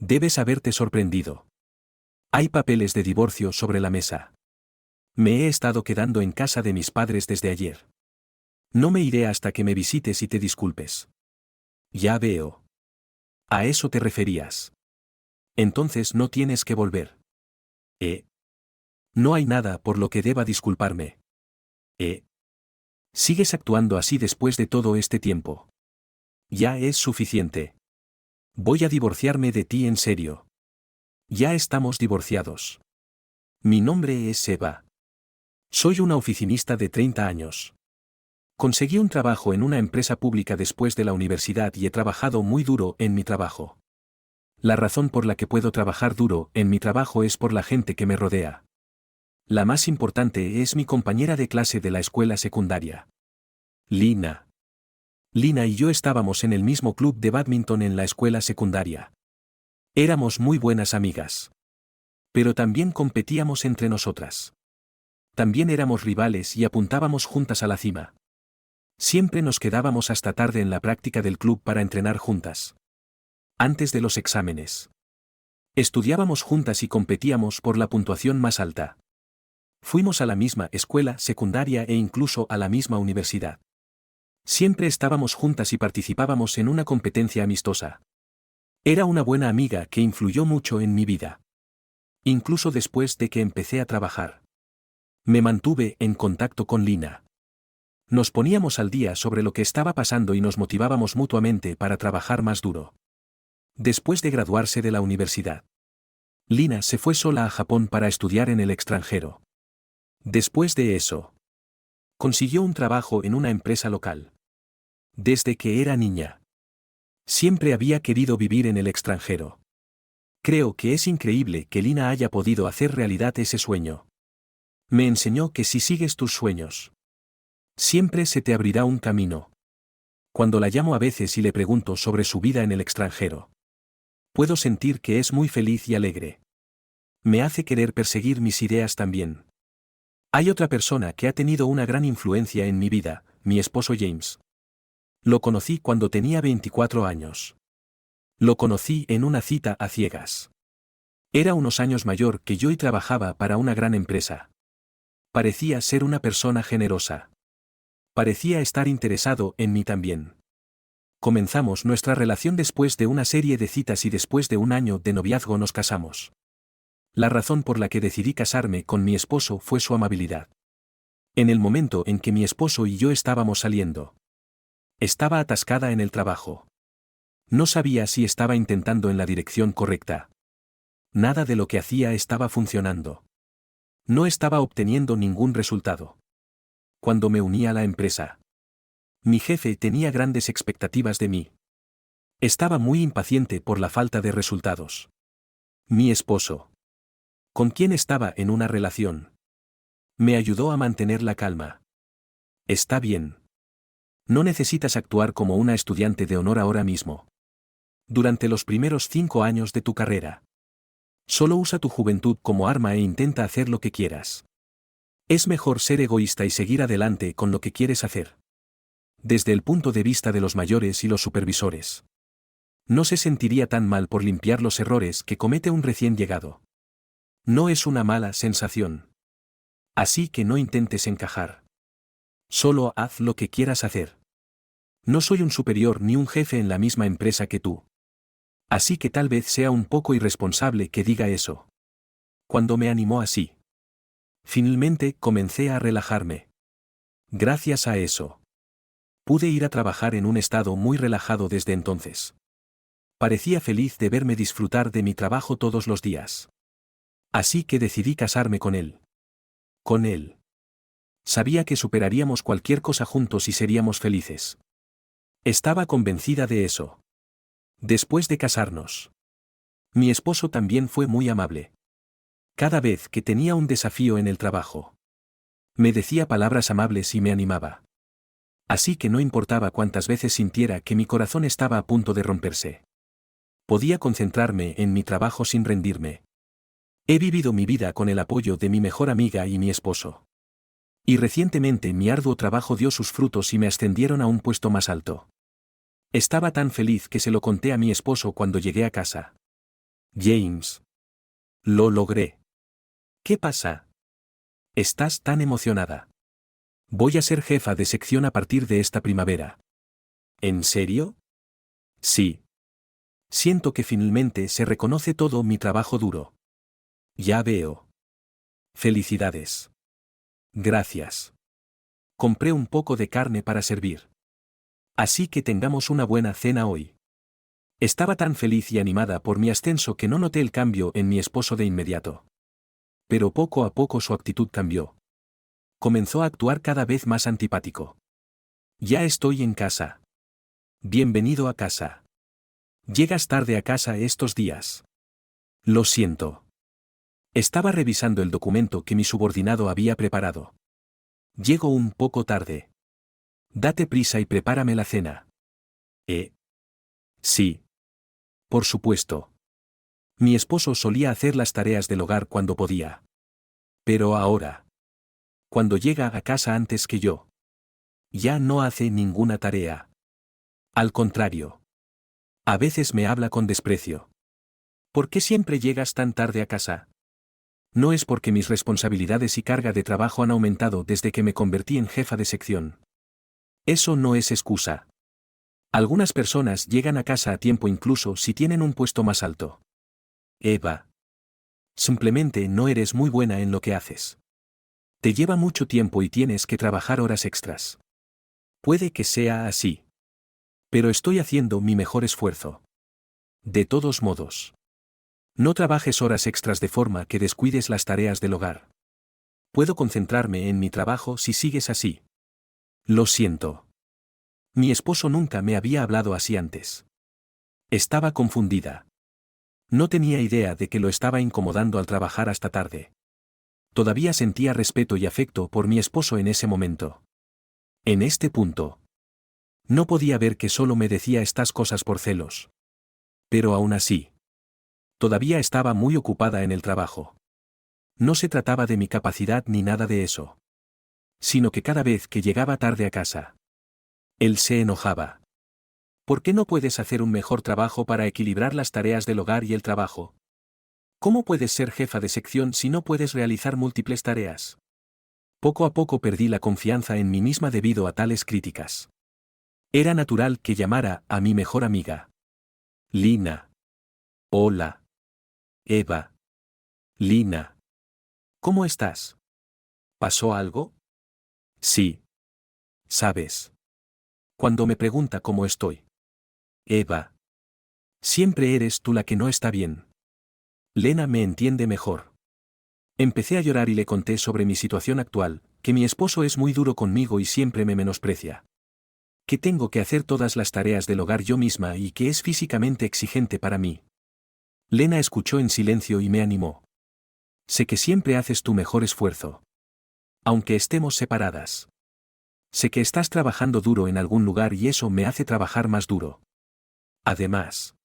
Debes haberte sorprendido. Hay papeles de divorcio sobre la mesa. Me he estado quedando en casa de mis padres desde ayer. No me iré hasta que me visites y te disculpes. Ya veo. A eso te referías. Entonces no tienes que volver. No hay nada por lo que deba disculparme. Sigues actuando así después de todo este tiempo. Ya es suficiente. Voy a divorciarme de ti en serio. Ya estamos divorciados. Mi nombre es Eva. Soy una oficinista de 30 años. Conseguí un trabajo en una empresa pública después de la universidad y he trabajado muy duro en mi trabajo. La razón por la que puedo trabajar duro en mi trabajo es por la gente que me rodea. La más importante es mi compañera de clase de la escuela secundaria. Lina. Lina y yo estábamos en el mismo club de bádminton en la escuela secundaria. Éramos muy buenas amigas. Pero también competíamos entre nosotras. También éramos rivales y apuntábamos juntas a la cima. Siempre nos quedábamos hasta tarde en la práctica del club para entrenar juntas. Antes de los exámenes. Estudiábamos juntas y competíamos por la puntuación más alta. Fuimos a la misma escuela secundaria e incluso a la misma universidad. Siempre estábamos juntas y participábamos en una competencia amistosa. Era una buena amiga que influyó mucho en mi vida. Incluso después de que empecé a trabajar. Me mantuve en contacto con Lina. Nos poníamos al día sobre lo que estaba pasando y nos motivábamos mutuamente para trabajar más duro. Después de graduarse de la universidad, Lina se fue sola a Japón para estudiar en el extranjero. Después de eso, consiguió un trabajo en una empresa local. Desde que era niña, siempre había querido vivir en el extranjero. Creo que es increíble que Lina haya podido hacer realidad ese sueño. Me enseñó que si sigues tus sueños, siempre se te abrirá un camino. Cuando la llamo a veces y le pregunto sobre su vida en el extranjero, puedo sentir que es muy feliz y alegre. Me hace querer perseguir mis ideas también. Hay otra persona que ha tenido una gran influencia en mi vida, mi esposo James. Lo conocí cuando tenía 24 años. Lo conocí en una cita a ciegas. Era unos años mayor que yo y trabajaba para una gran empresa. Parecía ser una persona generosa. Parecía estar interesado en mí también. Comenzamos nuestra relación después de una serie de citas y después de un año de noviazgo nos casamos. La razón por la que decidí casarme con mi esposo fue su amabilidad. En el momento en que mi esposo y yo estábamos saliendo, estaba atascada en el trabajo. No sabía si estaba intentando en la dirección correcta. Nada de lo que hacía estaba funcionando. No estaba obteniendo ningún resultado. Cuando me uní a la empresa, mi jefe tenía grandes expectativas de mí. Estaba muy impaciente por la falta de resultados. Mi esposo, con quien estaba en una relación, me ayudó a mantener la calma. Está bien. No necesitas actuar como una estudiante de honor ahora mismo. Durante los primeros 5 años de tu carrera, solo usa tu juventud como arma e intenta hacer lo que quieras. Es mejor ser egoísta y seguir adelante con lo que quieres hacer. Desde el punto de vista de los mayores y los supervisores, no se sentiría tan mal por limpiar los errores que comete un recién llegado. No es una mala sensación. Así que no intentes encajar. Solo haz lo que quieras hacer. No soy un superior ni un jefe en la misma empresa que tú. Así que tal vez sea un poco irresponsable que diga eso. Cuando me animó así, finalmente comencé a relajarme. Gracias a eso, pude ir a trabajar en un estado muy relajado desde entonces. Parecía feliz de verme disfrutar de mi trabajo todos los días. Así que decidí casarme con él. Con él. Sabía que superaríamos cualquier cosa juntos y seríamos felices. Estaba convencida de eso. Después de casarnos, mi esposo también fue muy amable. Cada vez que tenía un desafío en el trabajo, me decía palabras amables y me animaba. Así que no importaba cuántas veces sintiera que mi corazón estaba a punto de romperse. Podía concentrarme en mi trabajo sin rendirme. He vivido mi vida con el apoyo de mi mejor amiga y mi esposo. Y recientemente mi arduo trabajo dio sus frutos y me ascendieron a un puesto más alto. Estaba tan feliz que se lo conté a mi esposo cuando llegué a casa. James. Lo logré. ¿Qué pasa? Estás tan emocionada. Voy a ser jefa de sección a partir de esta primavera. ¿En serio? Sí. Siento que finalmente se reconoce todo mi trabajo duro. Ya veo. Felicidades. Gracias. Compré un poco de carne para servir. Así que tengamos una buena cena hoy. Estaba tan feliz y animada por mi ascenso que no noté el cambio en mi esposo de inmediato. Pero poco a poco su actitud cambió. Comenzó a actuar cada vez más antipático. Ya estoy en casa. Bienvenido a casa. Llegas tarde a casa estos días. Lo siento. Estaba revisando el documento que mi subordinado había preparado. Llego un poco tarde. Date prisa y prepárame la cena. Sí. Por supuesto. Mi esposo solía hacer las tareas del hogar cuando podía. Pero ahora, cuando llega a casa antes que yo, ya no hace ninguna tarea. Al contrario. A veces me habla con desprecio. ¿Por qué siempre llegas tan tarde a casa? No es porque mis responsabilidades y carga de trabajo han aumentado desde que me convertí en jefa de sección. Eso no es excusa. Algunas personas llegan a casa a tiempo incluso si tienen un puesto más alto. Eva. Simplemente no eres muy buena en lo que haces. Te lleva mucho tiempo y tienes que trabajar horas extras. Puede que sea así. Pero estoy haciendo mi mejor esfuerzo. De todos modos. No trabajes horas extras de forma que descuides las tareas del hogar. Puedo concentrarme en mi trabajo si sigues así. Lo siento. Mi esposo nunca me había hablado así antes. Estaba confundida. No tenía idea de que lo estaba incomodando al trabajar hasta tarde. Todavía sentía respeto y afecto por mi esposo en ese momento. En este punto. No podía ver que solo me decía estas cosas por celos. Pero aún así. Todavía estaba muy ocupada en el trabajo. No se trataba de mi capacidad ni nada de eso. Sino que cada vez que llegaba tarde a casa, él se enojaba. ¿Por qué no puedes hacer un mejor trabajo para equilibrar las tareas del hogar y el trabajo? ¿Cómo puedes ser jefa de sección si no puedes realizar múltiples tareas? Poco a poco perdí la confianza en mí misma debido a tales críticas. Era natural que llamara a mi mejor amiga. Lina. Hola. Eva. Lina. ¿Cómo estás? ¿Pasó algo? Sí. ¿Sabes? Cuando me pregunta cómo estoy. Eva. Siempre eres tú la que no está bien. Lena me entiende mejor. Empecé a llorar y le conté sobre mi situación actual, que mi esposo es muy duro conmigo y siempre me menosprecia. Que tengo que hacer todas las tareas del hogar yo misma y que es físicamente exigente para mí. Lena escuchó en silencio y me animó. Sé que siempre haces tu mejor esfuerzo. Aunque estemos separadas. Sé que estás trabajando duro en algún lugar y eso me hace trabajar más duro. Además,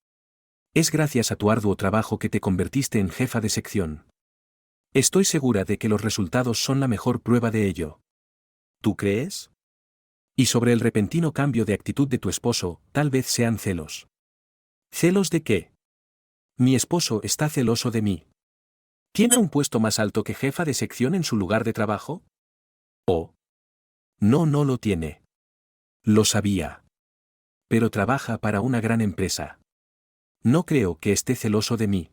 es gracias a tu arduo trabajo que te convertiste en jefa de sección. Estoy segura de que los resultados son la mejor prueba de ello. ¿Tú crees? Y sobre el repentino cambio de actitud de tu esposo, tal vez sean celos. ¿Celos de qué? Mi esposo está celoso de mí. ¿Tiene un puesto más alto que jefa de sección en su lugar de trabajo? Oh. No, no lo tiene. Lo sabía. Pero trabaja para una gran empresa. No creo que esté celoso de mí.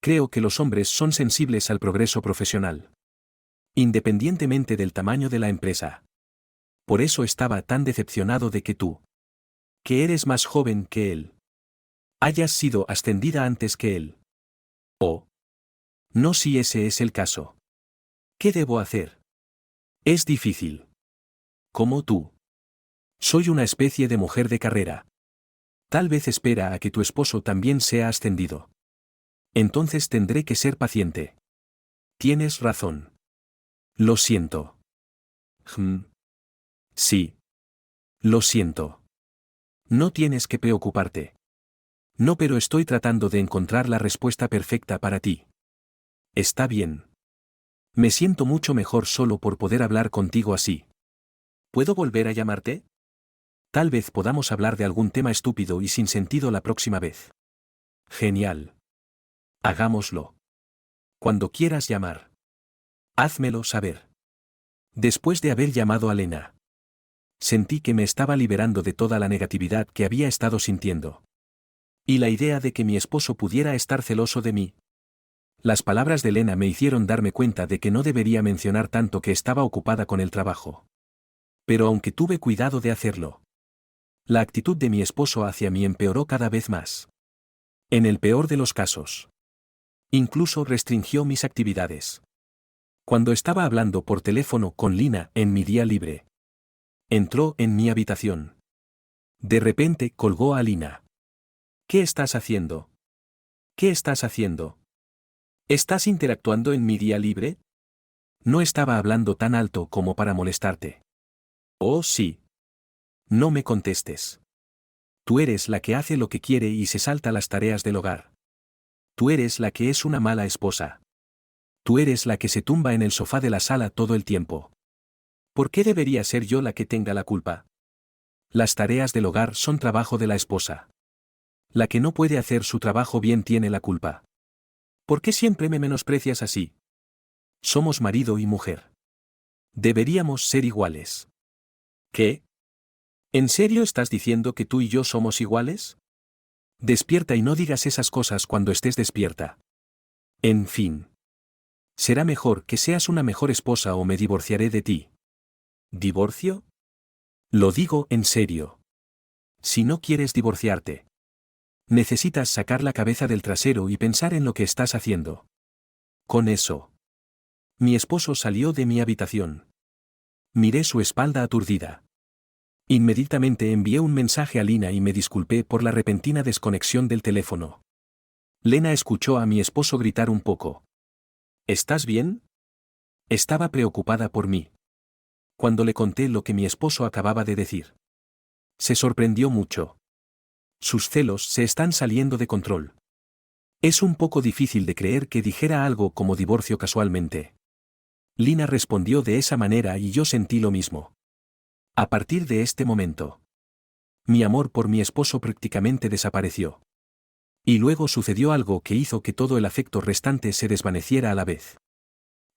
Creo que los hombres son sensibles al progreso profesional. Independientemente del tamaño de la empresa. Por eso estaba tan decepcionado de que tú, que eres más joven que él, hayas sido ascendida antes que él. Oh. No si ese es el caso. ¿Qué debo hacer? Es difícil. Como tú. Soy una especie de mujer de carrera. Tal vez espera a que tu esposo también sea ascendido. Entonces tendré que ser paciente. Tienes razón. Lo siento. Sí. Lo siento. No tienes que preocuparte. No, pero estoy tratando de encontrar la respuesta perfecta para ti. Está bien. Me siento mucho mejor solo por poder hablar contigo así. ¿Puedo volver a llamarte? Tal vez podamos hablar de algún tema estúpido y sin sentido la próxima vez. Genial. Hagámoslo. Cuando quieras llamar. Házmelo saber. Después de haber llamado a Lena, sentí que me estaba liberando de toda la negatividad que había estado sintiendo. Y la idea de que mi esposo pudiera estar celoso de mí. Las palabras de Lena me hicieron darme cuenta de que no debería mencionar tanto que estaba ocupada con el trabajo. Pero aunque tuve cuidado de hacerlo, la actitud de mi esposo hacia mí empeoró cada vez más. En el peor de los casos, incluso restringió mis actividades. Cuando estaba hablando por teléfono con Lina en mi día libre, entró en mi habitación. De repente colgó a Lina. ¿Qué estás haciendo? ¿Qué estás haciendo? ¿Estás interactuando en mi día libre? No estaba hablando tan alto como para molestarte. Oh, sí. No me contestes. Tú eres la que hace lo que quiere y se salta las tareas del hogar. Tú eres la que es una mala esposa. Tú eres la que se tumba en el sofá de la sala todo el tiempo. ¿Por qué debería ser yo la que tenga la culpa? Las tareas del hogar son trabajo de la esposa. La que no puede hacer su trabajo bien tiene la culpa. ¿Por qué siempre me menosprecias así? Somos marido y mujer. Deberíamos ser iguales. ¿Qué? ¿En serio estás diciendo que tú y yo somos iguales? Despierta y no digas esas cosas cuando estés despierta. En fin. Será mejor que seas una mejor esposa o me divorciaré de ti. ¿Divorcio? Lo digo en serio. Si no quieres divorciarte, necesitas sacar la cabeza del trasero y pensar en lo que estás haciendo. Con eso. Mi esposo salió de mi habitación. Miré su espalda aturdida. Inmediatamente envié un mensaje a Lina y me disculpé por la repentina desconexión del teléfono. Lena escuchó a mi esposo gritar un poco. ¿Estás bien? Estaba preocupada por mí. Cuando le conté lo que mi esposo acababa de decir, se sorprendió mucho. Sus celos se están saliendo de control. Es un poco difícil de creer que dijera algo como divorcio casualmente. Lina respondió de esa manera y yo sentí lo mismo. A partir de este momento, mi amor por mi esposo prácticamente desapareció. Y luego sucedió algo que hizo que todo el afecto restante se desvaneciera a la vez.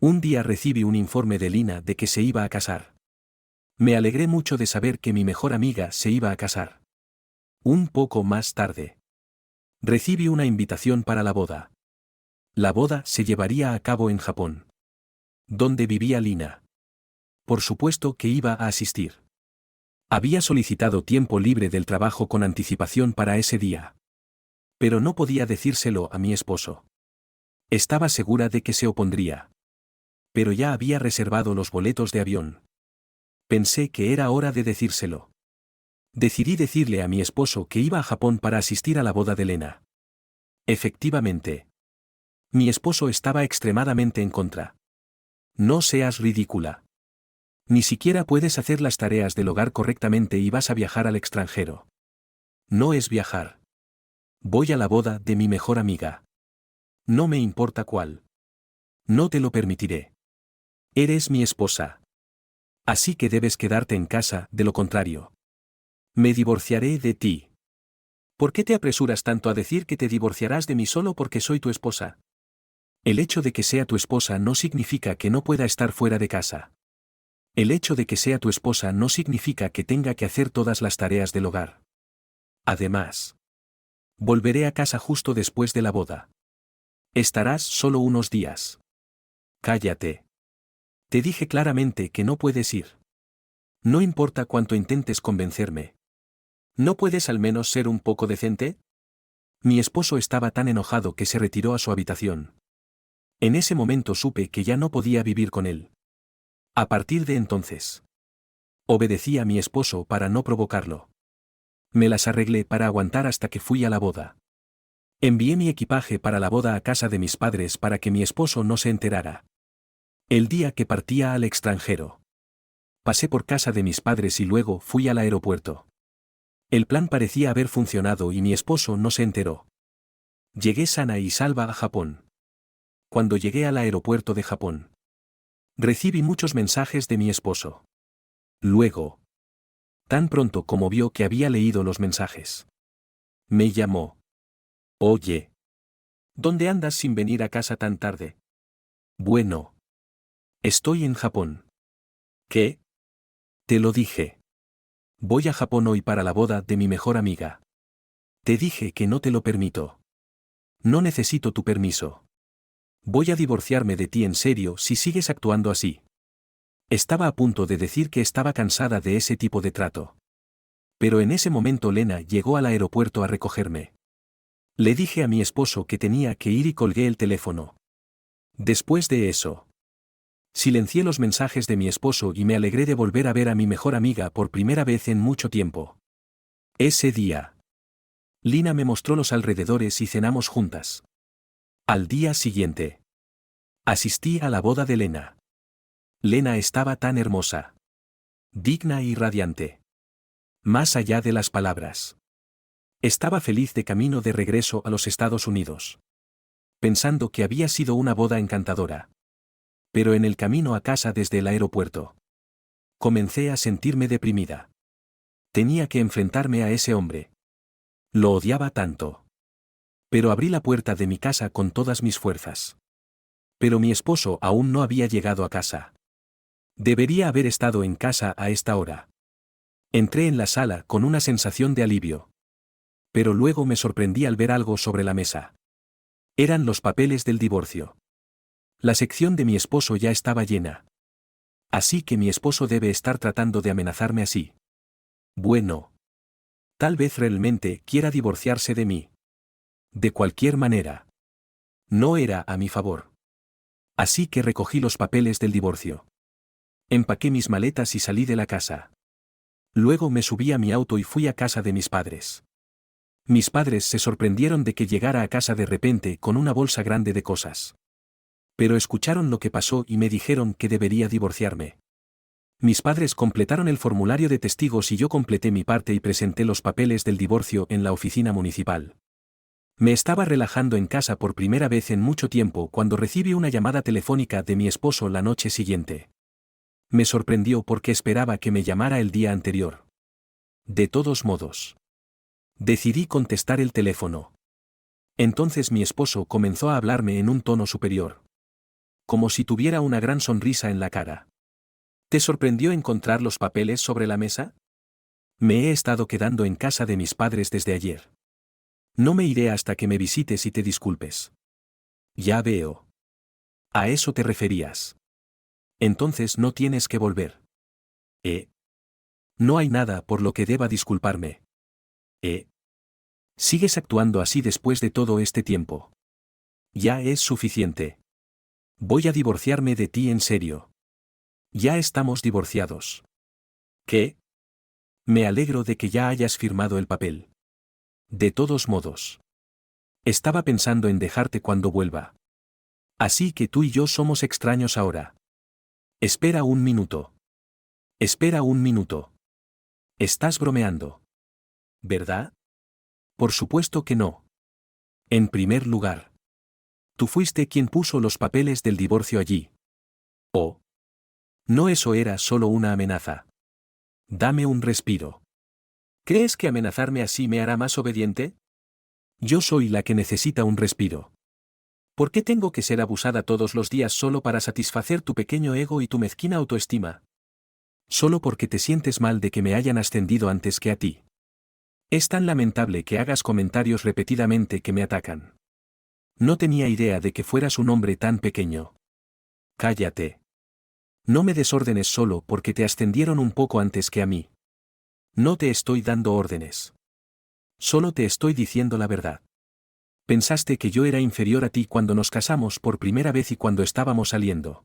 Un día recibí un informe de Lina de que se iba a casar. Me alegré mucho de saber que mi mejor amiga se iba a casar. Un poco más tarde, recibí una invitación para la boda. La boda se llevaría a cabo en Japón, donde vivía Lina. Por supuesto que iba a asistir. Había solicitado tiempo libre del trabajo con anticipación para ese día. Pero no podía decírselo a mi esposo. Estaba segura de que se opondría. Pero ya había reservado los boletos de avión. Pensé que era hora de decírselo. Decidí decirle a mi esposo que iba a Japón para asistir a la boda de Lena. Efectivamente. Mi esposo estaba extremadamente en contra. No seas ridícula. Ni siquiera puedes hacer las tareas del hogar correctamente y vas a viajar al extranjero. No es viajar. Voy a la boda de mi mejor amiga. No me importa cuál. No te lo permitiré. Eres mi esposa. Así que debes quedarte en casa, de lo contrario. Me divorciaré de ti. ¿Por qué te apresuras tanto a decir que te divorciarás de mí solo porque soy tu esposa? El hecho de que sea tu esposa no significa que no pueda estar fuera de casa. El hecho de que sea tu esposa no significa que tenga que hacer todas las tareas del hogar. Además, volveré a casa justo después de la boda. Estarás solo unos días. Cállate. Te dije claramente que no puedes ir. No importa cuánto intentes convencerme. ¿No puedes al menos ser un poco decente? Mi esposo estaba tan enojado que se retiró a su habitación. En ese momento supe que ya no podía vivir con él. A partir de entonces, obedecí a mi esposo para no provocarlo. Me las arreglé para aguantar hasta que fui a la boda. Envié mi equipaje para la boda a casa de mis padres para que mi esposo no se enterara. El día que partía al extranjero, pasé por casa de mis padres y luego fui al aeropuerto. El plan parecía haber funcionado y mi esposo no se enteró. Llegué sana y salva a Japón. Cuando llegué al aeropuerto de Japón, recibí muchos mensajes de mi esposo. Luego, tan pronto como vio que había leído los mensajes, me llamó. Oye. ¿Dónde andas sin venir a casa tan tarde? Bueno. Estoy en Japón. ¿Qué? Te lo dije. Voy a Japón hoy para la boda de mi mejor amiga. Te dije que no te lo permito. No necesito tu permiso. Voy a divorciarme de ti en serio si sigues actuando así. Estaba a punto de decir que estaba cansada de ese tipo de trato. Pero en ese momento Lena llegó al aeropuerto a recogerme. Le dije a mi esposo que tenía que ir y colgué el teléfono. Después de eso, silencié los mensajes de mi esposo y me alegré de volver a ver a mi mejor amiga por primera vez en mucho tiempo. Ese día, Lina me mostró los alrededores y cenamos juntas. Al día siguiente, asistí a la boda de Lena. Lena estaba tan hermosa, digna y radiante. Más allá de las palabras. Estaba feliz de camino de regreso a los Estados Unidos. Pensando que había sido una boda encantadora. Pero en el camino a casa desde el aeropuerto, comencé a sentirme deprimida. Tenía que enfrentarme a ese hombre. Lo odiaba tanto. Pero abrí la puerta de mi casa con todas mis fuerzas. Pero mi esposo aún no había llegado a casa. Debería haber estado en casa a esta hora. Entré en la sala con una sensación de alivio. Pero luego me sorprendí al ver algo sobre la mesa. Eran los papeles del divorcio. La sección de mi esposo ya estaba llena. Así que mi esposo debe estar tratando de amenazarme así. Bueno. Tal vez realmente quiera divorciarse de mí. De cualquier manera. No era a mi favor. Así que recogí los papeles del divorcio. Empaqué mis maletas y salí de la casa. Luego me subí a mi auto y fui a casa de mis padres. Mis padres se sorprendieron de que llegara a casa de repente con una bolsa grande de cosas. Pero escucharon lo que pasó y me dijeron que debería divorciarme. Mis padres completaron el formulario de testigos y yo completé mi parte y presenté los papeles del divorcio en la oficina municipal. Me estaba relajando en casa por primera vez en mucho tiempo cuando recibí una llamada telefónica de mi esposo la noche siguiente. Me sorprendió porque esperaba que me llamara el día anterior. De todos modos, decidí contestar el teléfono. Entonces mi esposo comenzó a hablarme en un tono superior. Como si tuviera una gran sonrisa en la cara. ¿Te sorprendió encontrar los papeles sobre la mesa? Me he estado quedando en casa de mis padres desde ayer. No me iré hasta que me visites y te disculpes. Ya veo. ¿A eso te referías? Entonces no tienes que volver. No hay nada por lo que deba disculparme. Sigues actuando así después de todo este tiempo. Ya es suficiente. Voy a divorciarme de ti en serio. Ya estamos divorciados. ¿Qué? Me alegro de que ya hayas firmado el papel. De todos modos. Estaba pensando en dejarte cuando vuelva. Así que tú y yo somos extraños ahora. Espera un minuto. Espera un minuto. Estás bromeando. ¿Verdad? Por supuesto que no. En primer lugar, tú fuiste quien puso los papeles del divorcio allí. Oh. No, eso era solo una amenaza. Dame un respiro. ¿Crees que amenazarme así me hará más obediente? Yo soy la que necesita un respiro. ¿Por qué tengo que ser abusada todos los días solo para satisfacer tu pequeño ego y tu mezquina autoestima? Solo porque te sientes mal de que me hayan ascendido antes que a ti. Es tan lamentable que hagas comentarios repetidamente que me atacan. No tenía idea de que fueras un hombre tan pequeño. Cállate. No me des órdenes solo porque te ascendieron un poco antes que a mí. No te estoy dando órdenes. Solo te estoy diciendo la verdad. Pensaste que yo era inferior a ti cuando nos casamos por primera vez y cuando estábamos saliendo.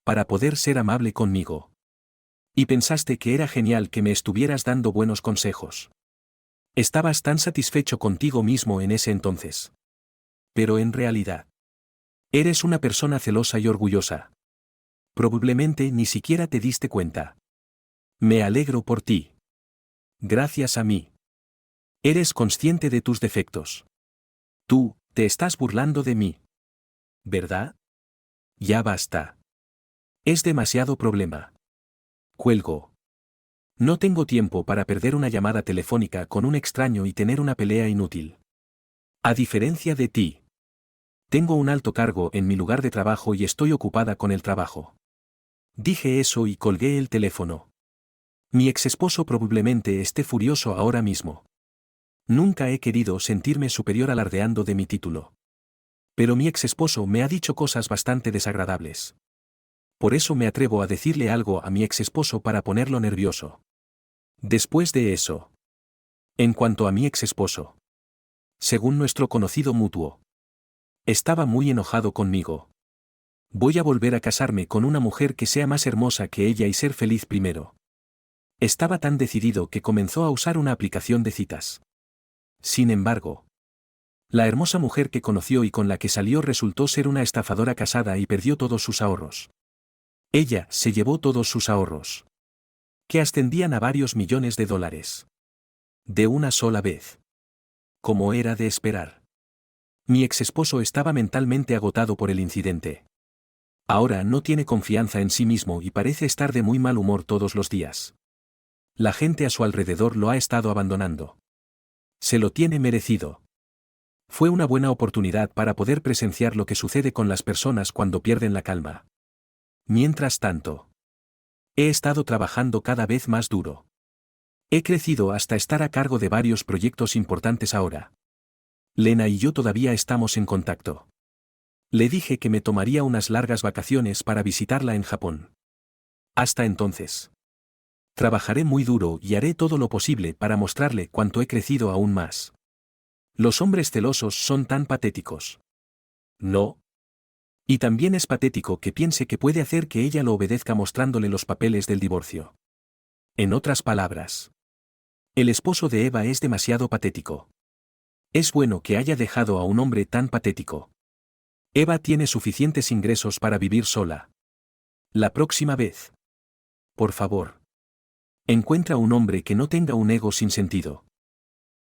Para poder ser amable conmigo. Y pensaste que era genial que me estuvieras dando buenos consejos. Estabas tan satisfecho contigo mismo en ese entonces. Pero en realidad, eres una persona celosa y orgullosa. Probablemente ni siquiera te diste cuenta. Me alegro por ti. Gracias a mí. Eres consciente de tus defectos. Tú, te estás burlando de mí. ¿Verdad? Ya basta. Es demasiado problema. Cuelgo. No tengo tiempo para perder una llamada telefónica con un extraño y tener una pelea inútil. A diferencia de ti. Tengo un alto cargo en mi lugar de trabajo y estoy ocupada con el trabajo. Dije eso y colgué el teléfono. Mi exesposo probablemente esté furioso ahora mismo. Nunca he querido sentirme superior alardeando de mi título. Pero mi exesposo me ha dicho cosas bastante desagradables. Por eso me atrevo a decirle algo a mi exesposo para ponerlo nervioso. Después de eso. En cuanto a mi exesposo. Según nuestro conocido mutuo. Estaba muy enojado conmigo. Voy a volver a casarme con una mujer que sea más hermosa que ella y ser feliz primero. Estaba tan decidido que comenzó a usar una aplicación de citas. Sin embargo, la hermosa mujer que conoció y con la que salió resultó ser una estafadora casada y perdió todos sus ahorros. Ella se llevó todos sus ahorros, que ascendían a varios millones de dólares. De una sola vez. Como era de esperar. Mi exesposo estaba mentalmente agotado por el incidente. Ahora no tiene confianza en sí mismo y parece estar de muy mal humor todos los días. La gente a su alrededor lo ha estado abandonando. Se lo tiene merecido. Fue una buena oportunidad para poder presenciar lo que sucede con las personas cuando pierden la calma. Mientras tanto, he estado trabajando cada vez más duro. He crecido hasta estar a cargo de varios proyectos importantes ahora. Lena y yo todavía estamos en contacto. Le dije que me tomaría unas largas vacaciones para visitarla en Japón. Hasta entonces. Trabajaré muy duro y haré todo lo posible para mostrarle cuánto he crecido aún más. Los hombres celosos son tan patéticos. ¿No? Y también es patético que piense que puede hacer que ella lo obedezca mostrándole los papeles del divorcio. En otras palabras, el esposo de Eva es demasiado patético. Es bueno que haya dejado a un hombre tan patético. Eva tiene suficientes ingresos para vivir sola. La próxima vez. Por favor. Encuentra un hombre que no tenga un ego sin sentido.